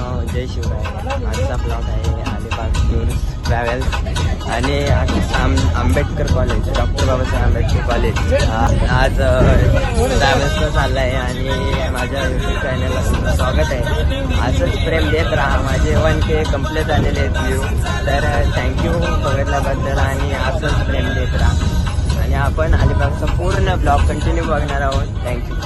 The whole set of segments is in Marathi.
मित्रांनो, जय शिवराय. आजचा ब्लॉग आहे अलिबाग टूर्स ट्रॅव्हल्स आणि Ambedkar college, doctor Babasaheb Ambedkar college. आज ट्रॅव्हल्सला चाललं आहे आणि माझ्या यूट्यूब चॅनलला तुमचं स्वागत आहे. असंच प्रेम देत राहा. माझे 1K कंप्लीट झालेले आहेत व्ह्यू, तर थँक्यू बघितल्याबद्दल आणि असंच प्रेम देत राहा. आणि आपण अलिबागचा पूर्ण ब्लॉग कंटिन्यू बघणार आहोत. थँक्यू.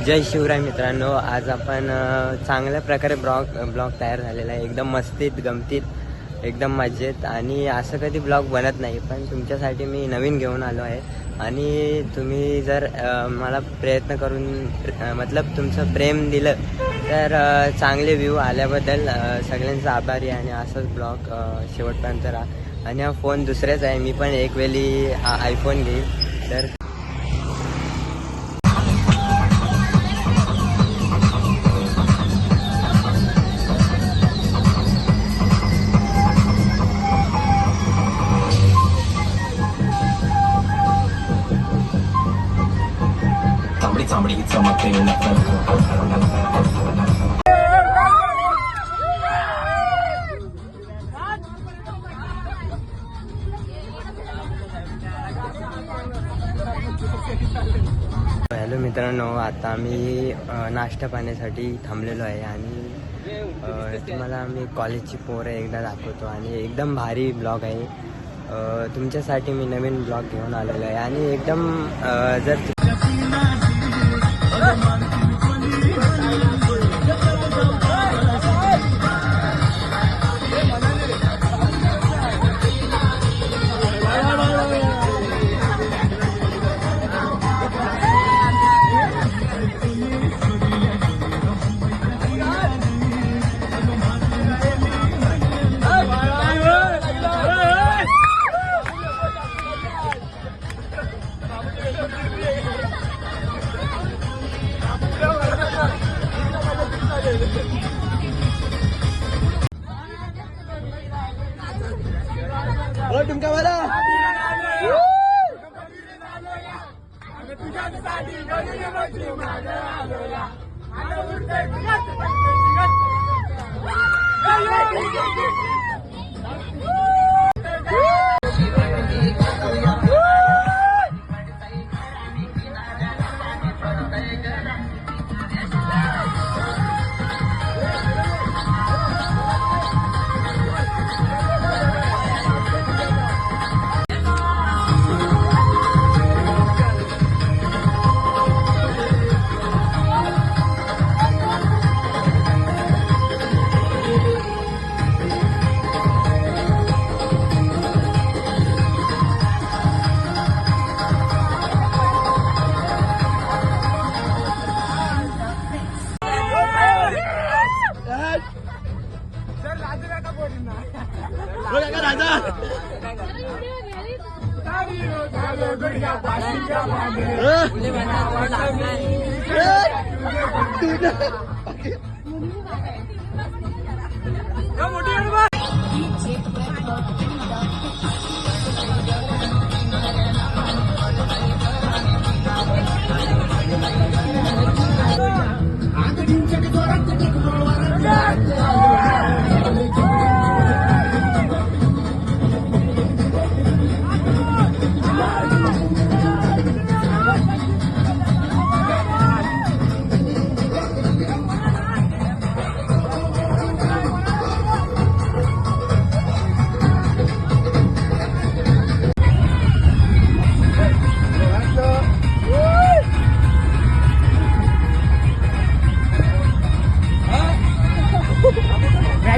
जय शिवराय मित्रांनो. आज आपण चांगल्या प्रकारे ब्लॉग तयार झालेला आहे. एकदम मस्तीत गमतीत, एकदम मजेत. आणि असं कधी ब्लॉग बनत नाही, पण तुमच्यासाठी मी नवीन घेऊन आलो आहे. आणि तुम्ही जर मला प्रयत्न करून मतलब तुमचं प्रेम दिलं तर चांगले व्ह्यू आल्याबद्दल सगळ्यांचा आभारी. आणि असंच ब्लॉग शेवटपर्यंत राहा. आणि हा फोन दुसरेच आहे, मी पण एक वेळी हा आयफोन घेईन. तर चांबडी चमकते हॅलो मित्रांनो, आता आम्ही नाश्ता पाण्यासाठी थांबलेलो आहे. आणि तुम्हाला आम्ही कॉलेजची पोरं एकदा दाखवतो. आणि एकदम भारी ब्लॉग आहे. तुमच्यासाठी मी नवीन ब्लॉग घेऊन आलेलो आहे. आणि एकदम जर तुमका मला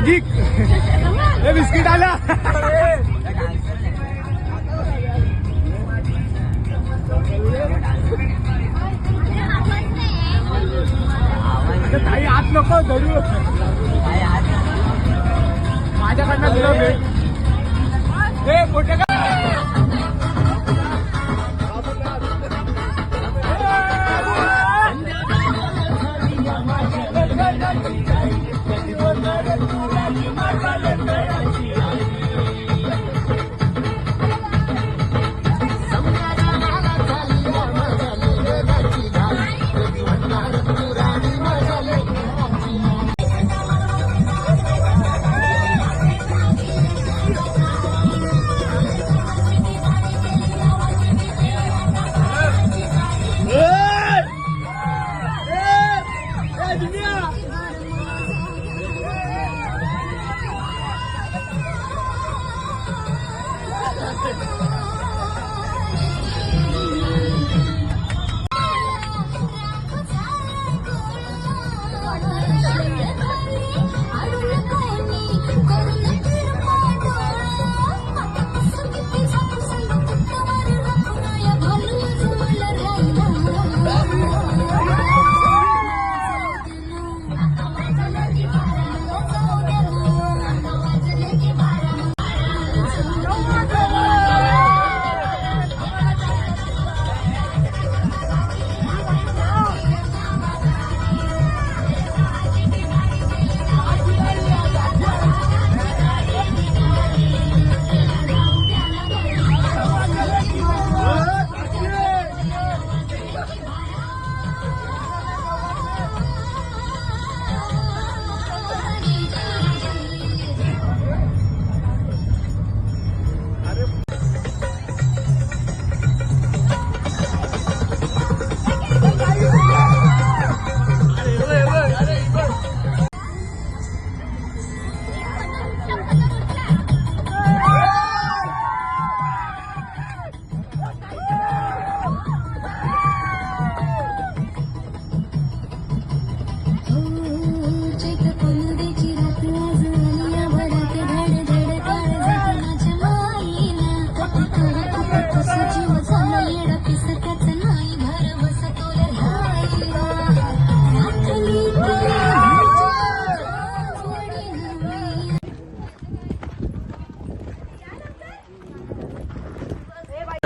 मॅजिक हे बिस्किट आला काही हात नको धरू माझ्याकडनं तुला भेट हे मोठे का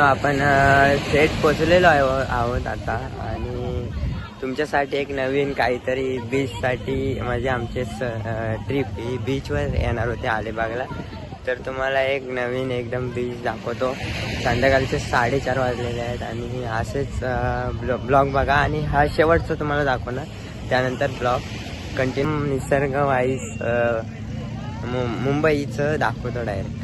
आपण सेट पोचलेलो आहोत आता आणि तुमच्यासाठी एक नवीन काहीतरी बीचसाठी म्हणजे आमचे ट्रिप ही बीचवर येणार होते अलिबागला. तर तुम्हाला एक नवीन एकदम बीच दाखवतो. संध्याकाळचे 4:30 वाजलेले आहेत आणि असेच ब्लॉग बघा आणि हा शेवटचा तुम्हाला दाखवणार. त्यानंतर ब्लॉग कंटिन्यू निसर्ग वाईस मुंबईचं दाखवतो डायरेक्ट.